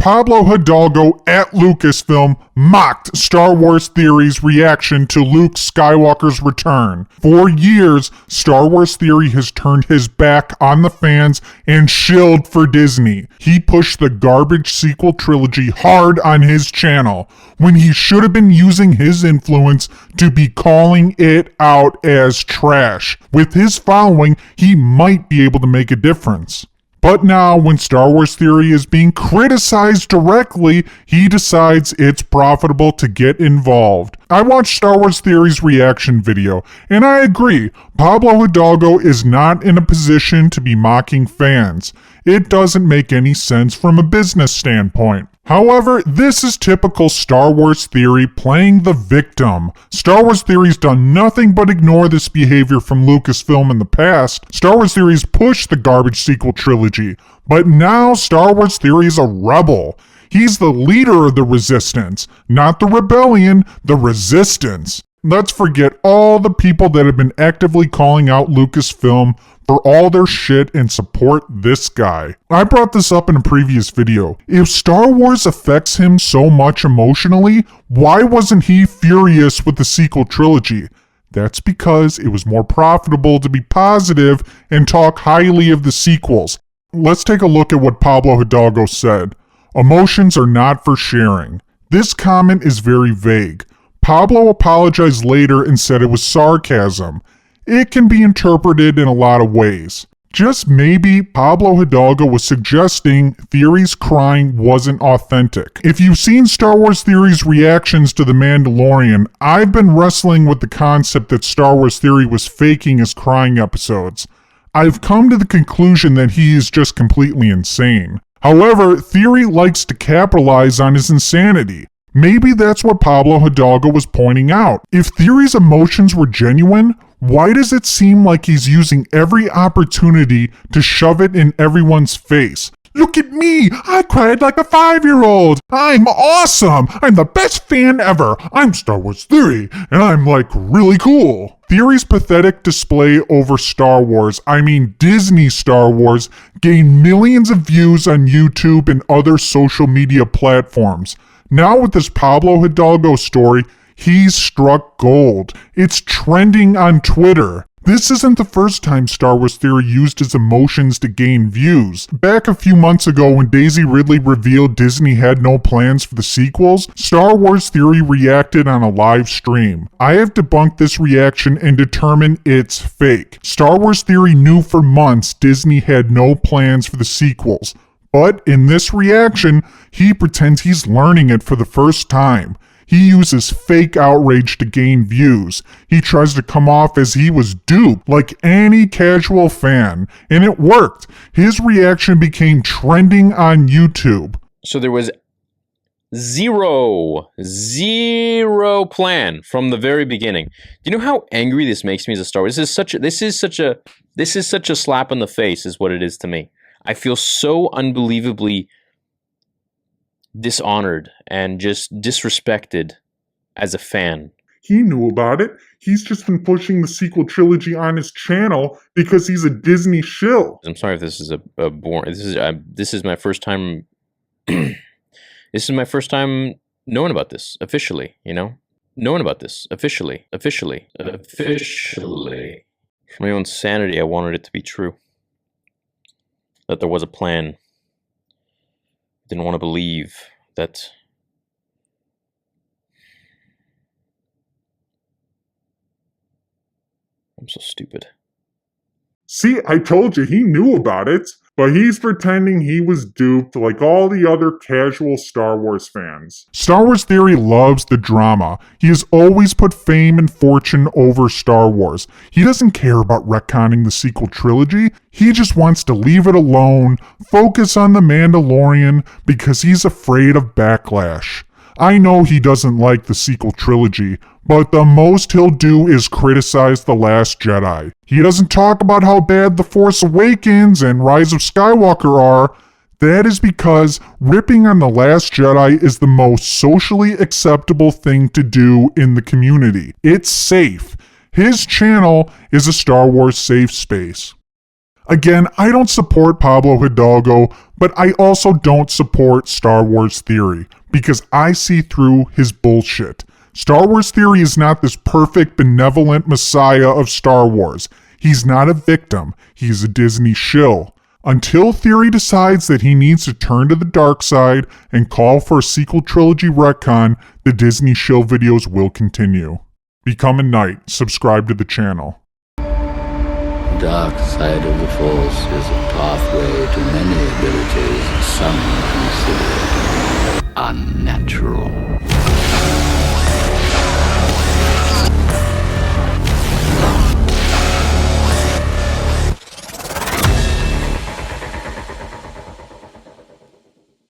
Pablo Hidalgo at Lucasfilm mocked Star Wars Theory's reaction to Luke Skywalker's return. For years, Star Wars Theory has turned his back on the fans and shilled for Disney. He pushed the garbage sequel trilogy hard on his channel, when he should have been using his influence to be calling it out as trash. With his following, he might be able to make a difference. But now, when Star Wars Theory is being criticized directly, he decides it's profitable to get involved. I watched Star Wars Theory's reaction video, and I agree, Pablo Hidalgo is not in a position to be mocking fans. It doesn't make any sense from a business standpoint. However, this is typical Star Wars Theory playing the victim. Star Wars Theory's done nothing but ignore this behavior from Lucasfilm in the past. Star Wars Theory's pushed the garbage sequel trilogy, but now Star Wars Theory is a rebel. He's the leader of the resistance, not the rebellion, the resistance. Let's forget all the people that have been actively calling out Lucasfilm for all their shit and support this guy. I brought this up in a previous video. If Star Wars affects him so much emotionally, why wasn't he furious with the sequel trilogy? That's because it was more profitable to be positive and talk highly of the sequels. Let's take a look at what Pablo Hidalgo said. Emotions are not for sharing. This comment is very vague. Pablo apologized later and said it was sarcasm. It can be interpreted in a lot of ways. Just maybe Pablo Hidalgo was suggesting Theory's crying wasn't authentic. If you've seen Star Wars Theory's reactions to The Mandalorian, I've been wrestling with the concept that Star Wars Theory was faking his crying episodes. I've come to the conclusion that he is just completely insane. However, Theory likes to capitalize on his insanity. Maybe that's what Pablo Hidalgo was pointing out. If Theory's emotions were genuine, why does it seem like he's using every opportunity to shove it in everyone's face? Look at me! I cried like a 5-year-old! I'm awesome! I'm the best fan ever! I'm Star Wars Theory, and I'm like really cool! Theory's pathetic display over Star Wars, I mean Disney Star Wars, gained millions of views on YouTube and other social media platforms. Now with this Pablo Hidalgo story, he's struck gold. It's trending on Twitter. This isn't the first time Star Wars Theory used his emotions to gain views. Back a few months ago when Daisy Ridley revealed Disney had no plans for the sequels, Star Wars Theory reacted on a live stream. I have debunked this reaction and determined it's fake. Star Wars Theory knew for months Disney had no plans for the sequels. But in this reaction, he pretends he's learning it for the first time. He uses fake outrage to gain views. He tries to come off as he was duped, like any casual fan. And it worked. His reaction became trending on YouTube. So there was zero plan from the very beginning. Do you know how angry this makes me as a Star Wars? This is such a slap in the face is what it is to me. I feel so unbelievably dishonored and just disrespected as a fan. He knew about it. He's just been pushing the sequel trilogy on his channel because he's a Disney shill. I'm sorry if this is a boring. This is my first time. This is my first time knowing about this officially. Knowing about this officially. For my own sanity, I wanted it to be true. That there was a plan. Didn't want to believe that. I'm so stupid. See, I told you he knew about it, but he's pretending he was duped like all the other casual Star Wars fans. Star Wars Theory loves the drama. He has always put fame and fortune over Star Wars. He doesn't care about retconning the sequel trilogy. He just wants to leave it alone, focus on The Mandalorian, because he's afraid of backlash. I know he doesn't like the sequel trilogy, but the most he'll do is criticize The Last Jedi. He doesn't talk about how bad The Force Awakens and Rise of Skywalker are. That is because ripping on The Last Jedi is the most socially acceptable thing to do in the community. It's safe. His channel is a Star Wars safe space. Again, I don't support Pablo Hidalgo, but I also don't support Star Wars Theory, because I see through his bullshit. Star Wars Theory is not this perfect, benevolent messiah of Star Wars. He's not a victim. He's a Disney shill. Until Theory decides that he needs to turn to the dark side and call for a sequel trilogy retcon, the Disney shill videos will continue. Become a knight. Subscribe to the channel. The dark side of the Force is a pathway to many abilities some consider unnatural.